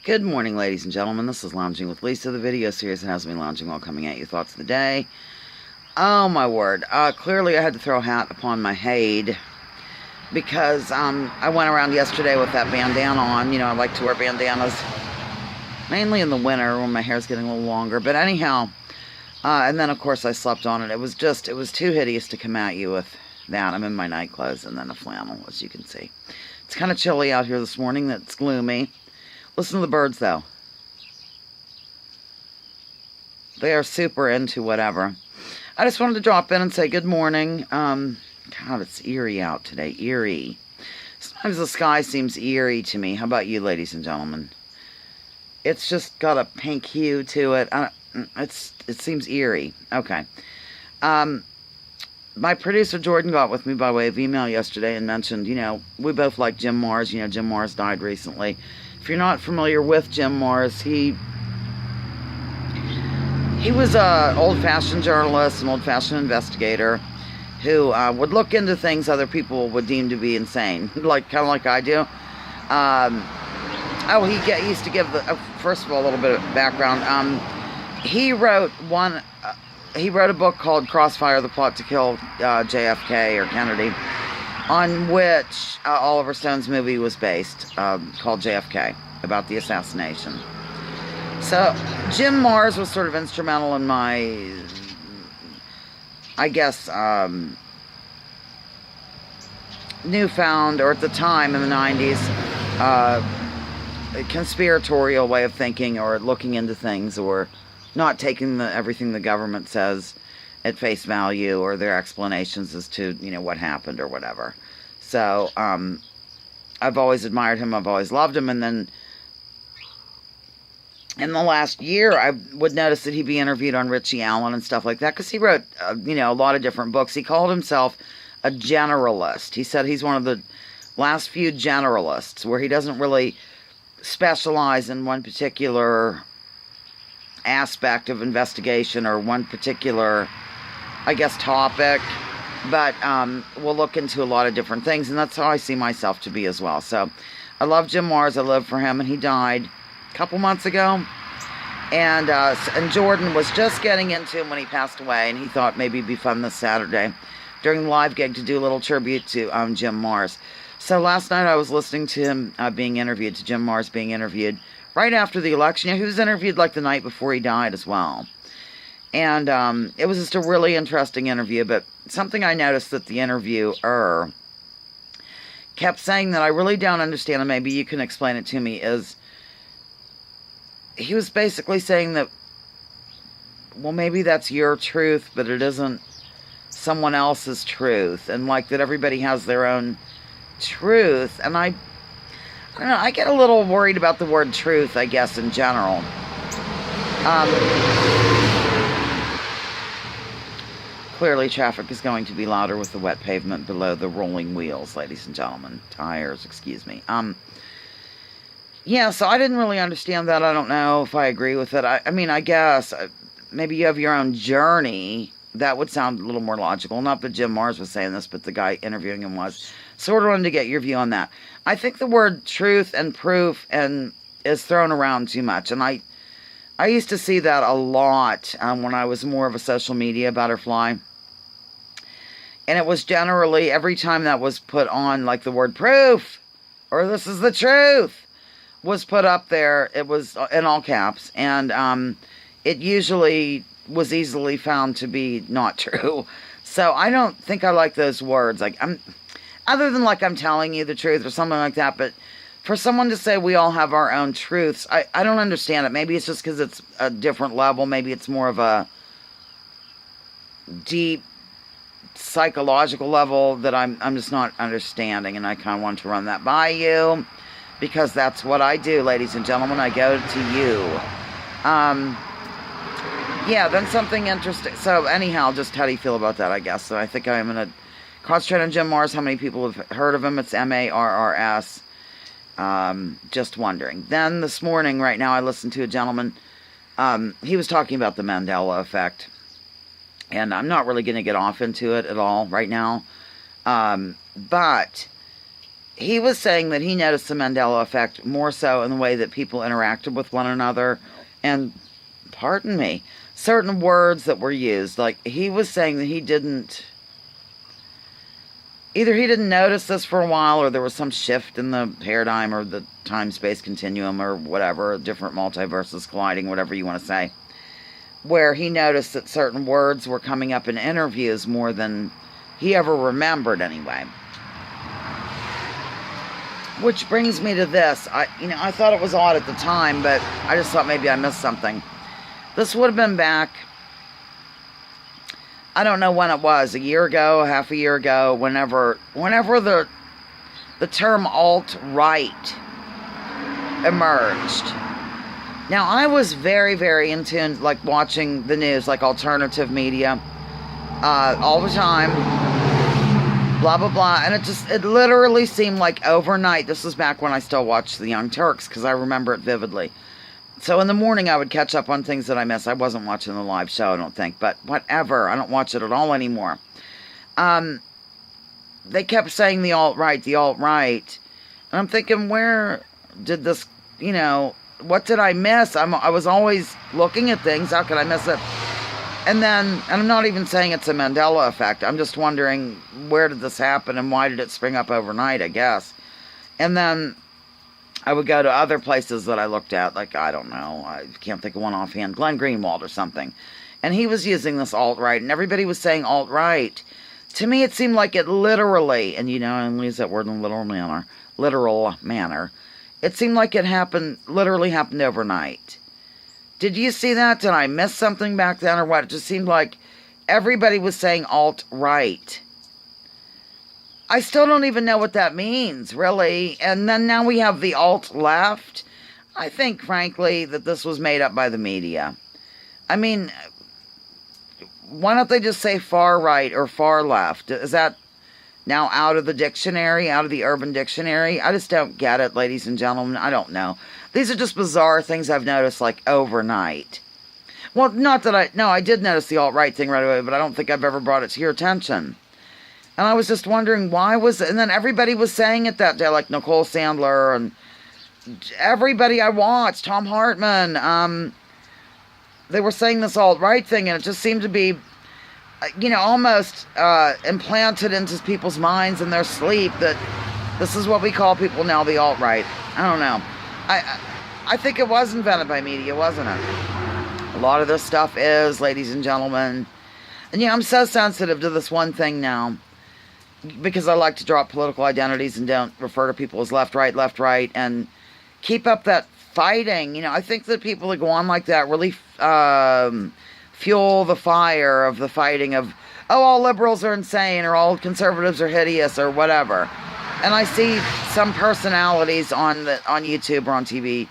Good morning, ladies and gentlemen. This is Lounging with Lisa, the video series that has me lounging while coming at you. Thoughts of the day. Oh, my word. Clearly, I had to throw a hat upon my head because I went around yesterday with that bandana on. You know, I like to wear bandanas mainly in the winter when my hair's getting a little longer. But anyhow, and then, of course, I slept on it. It was too hideous to come at you with that. I'm in my night clothes and then a flannel, as you can see. It's kind of chilly out here this morning. It's gloomy. Listen to the birds, though. They are super into whatever. I just wanted to drop in and say good morning. God, it's eerie out today. Eerie. Sometimes the sky seems eerie to me. How about you, ladies and gentlemen? It's just got a pink hue to it. It seems eerie. Okay. My producer, Jordan, got with me by way of email yesterday and mentioned, we both like Jim Marrs. Jim Marrs died recently. If you're not familiar with Jim Marrs, he was an old-fashioned journalist, an old-fashioned investigator who would look into things other people would deem to be insane, kind of like I do. He used to give first of all, a little bit of background. He wrote a book called Crossfire: The Plot to Kill JFK or Kennedy, on which Oliver Stone's movie was based, called JFK, about the assassination. So, Jim Marrs was sort of instrumental in my, I guess, newfound, or at the time in the 90s, conspiratorial way of thinking, or looking into things, or not taking everything the government says at face value, or their explanations as to, what happened or whatever. So, I've always admired him, I've always loved him, and then in the last year, I would notice that he'd be interviewed on Richie Allen and stuff like that, because he wrote, a lot of different books. He called himself a generalist. He said he's one of the last few generalists, where he doesn't really specialize in one particular aspect of investigation, or one particular, I guess, topic, but we'll look into a lot of different things, and that's how I see myself to be as well. So, I love Jim Marrs. I live for him, and he died couple months ago, and Jordan was just getting into him when he passed away, and he thought maybe it'd be fun this Saturday during the live gig to do a little tribute to Jim Marrs. So last night I was listening to him to Jim Marrs being interviewed right after the election. He was interviewed like the night before he died as well, and it was just a really interesting interview. But something I noticed that the interviewer kept saying that I really don't understand, and maybe you can explain it to me, is he was basically saying that, well, maybe that's your truth, but it isn't someone else's truth, and that everybody has their own truth. And I don't know, I get a little worried about the word truth, I guess, in general. Clearly traffic is going to be louder with the wet pavement below the rolling wheels, ladies and gentlemen. Tires, excuse me. Yeah, so I didn't really understand that. I don't know if I agree with it. I mean, I guess maybe you have your own journey. That would sound a little more logical. Not that Jim Marrs was saying this, but the guy interviewing him was. Sort of wanted to get your view on that. I think the word truth and proof is thrown around too much. And I used to see that a lot when I was more of a social media butterfly. And it was generally, every time that was put on, like the word proof, or this is the truth, was put up there, it was in all caps, and it usually was easily found to be not true. So I don't think I like those words. Other than I'm telling you the truth or something like that, but for someone to say we all have our own truths, I don't understand it. Maybe it's just because it's a different level. Maybe it's more of a deep psychological level that I'm just not understanding, and I kind of want to run that by you, because that's what I do, ladies and gentlemen. I go to you. Yeah, then something interesting. So anyhow, just how do you feel about that, I guess? So I think I'm going to concentrate on Jim Marrs. How many people have heard of him? It's M-A-R-R-S. Just wondering. Then this morning, right now, I listened to a gentleman. He was talking about the Mandela effect. And I'm not really going to get off into it at all right now. But he was saying that he noticed the Mandela effect more so in the way that people interacted with one another. And, pardon me, certain words that were used. Like, he was saying that he didn't... Either he didn't notice this for a while, or there was some shift in the paradigm or the time-space continuum or whatever, different multiverses colliding, whatever you want to say, where he noticed that certain words were coming up in interviews more than he ever remembered anyway. Which brings me to this. I thought it was odd at the time, but I just thought maybe I missed something. This would have been back, I don't know when it was, a year ago, half a year ago, whenever the term alt-right emerged. Now, I was very, very in tune, like, watching the news, like, alternative media, all the time, blah, blah, blah, and it literally seemed like overnight. This was back when I still watched The Young Turks, because I remember it vividly. So in the morning, I would catch up on things that I missed. I wasn't watching the live show, I don't think, but whatever. I don't watch it at all anymore. They kept saying the alt-right, and I'm thinking, where did this, what did I miss? I was always looking at things. How could I miss it? And I'm not even saying it's a Mandela effect. I'm just wondering, where did this happen and why did it spring up overnight, I guess. And then I would go to other places that I looked at, like, I don't know, I can't think of one offhand, Glenn Greenwald or something. And he was using this alt-right, and everybody was saying alt-right. To me, it seemed like it literally, and I use that word in a literal manner. It seemed like it literally happened overnight. Did you see that? Did I miss something back then or what? It just seemed like everybody was saying alt-right. I still don't even know what that means, really. And then now we have the alt-left. I think, frankly, that this was made up by the media. I mean, why don't they just say far right or far left? Is that now out of the dictionary, out of the urban dictionary? I just don't get it, ladies and gentlemen. I don't know. These are just bizarre things I've noticed, like, overnight. Well, I did notice the alt-right thing right away, but I don't think I've ever brought it to your attention. And I was just wondering, and then everybody was saying it that day, like Nicole Sandler and everybody I watched, Tom Hartman, they were saying this alt-right thing, and it just seemed to be, almost implanted into people's minds in their sleep that this is what we call people now, the alt-right. I don't know. I think it was invented by media, wasn't it? A lot of this stuff is, ladies and gentlemen. And I'm so sensitive to this one thing now, because I like to drop political identities and don't refer to people as left-right, and keep up that fighting. I think that people that go on like that really fuel the fire of the fighting of, all liberals are insane, or all conservatives are hideous, or whatever. And I see some personalities on YouTube or on TV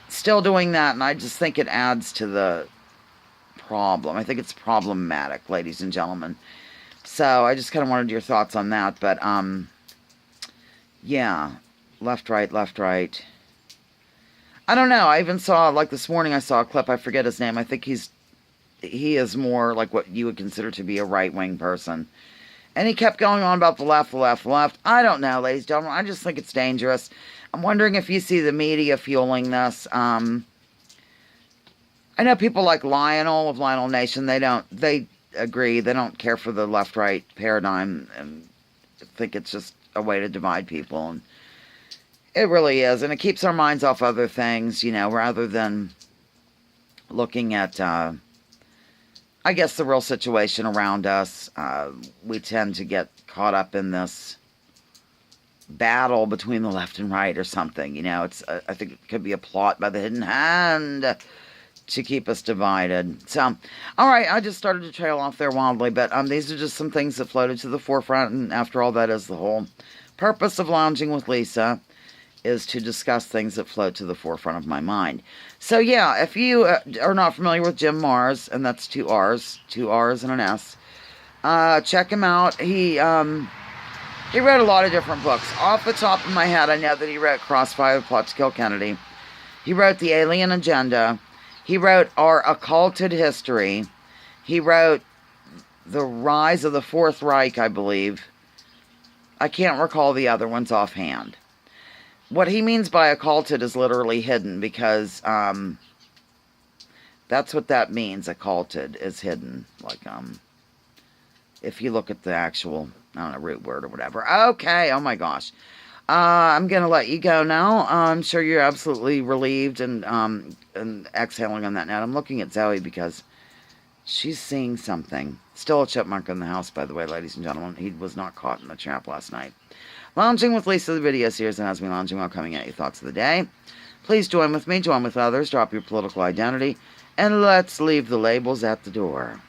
still doing that, and I just think it adds to the problem. I think it's problematic, ladies and gentlemen. So I just kind of wanted your thoughts on that. But, yeah, left, right. I don't know. I even saw, like this morning, I saw a clip. I forget his name. I think he is more like what you would consider to be a right-wing person. And he kept going on about the left. I don't know, ladies and gentlemen. I just think it's dangerous. I'm wondering if you see the media fueling this. I know people like Lionel of Lionel Nation. They agree. They don't care for the left-right paradigm and think it's just a way to divide people. And it really is. And it keeps our minds off other things, rather than looking at, I guess, the real situation around us. We tend to get caught up in this battle between the left and right or something. I think it could be a plot by the hidden hand to keep us divided. So, all right, I just started to trail off there wildly, but these are just some things that floated to the forefront, and after all, that is the whole purpose of Lounging with Lisa, is to discuss things that float to the forefront of my mind. So, yeah, if you are not familiar with Jim Marrs, and that's two R's and an S, check him out. He wrote a lot of different books. Off the top of my head, I know that he wrote Crossfire, Plot to Kill Kennedy. He wrote The Alien Agenda. He wrote Our Occulted History. He wrote The Rise of the Fourth Reich, I believe. I can't recall the other ones offhand. What he means by occulted is literally hidden, because that's what that means. Occulted is hidden. Like, if you look at the actual, I don't know, root word or whatever. Okay, oh my gosh. I'm going to let you go now. I'm sure you're absolutely relieved and exhaling on that note. I'm looking at Zoe because she's seeing something. Still a chipmunk in the house, by the way, ladies and gentlemen. He was not caught in the trap last night. Lounging with Lisa, the video series, and as we lounging while coming at you thoughts of the day. Please join with me, join with others, drop your political identity, and let's leave the labels at the door.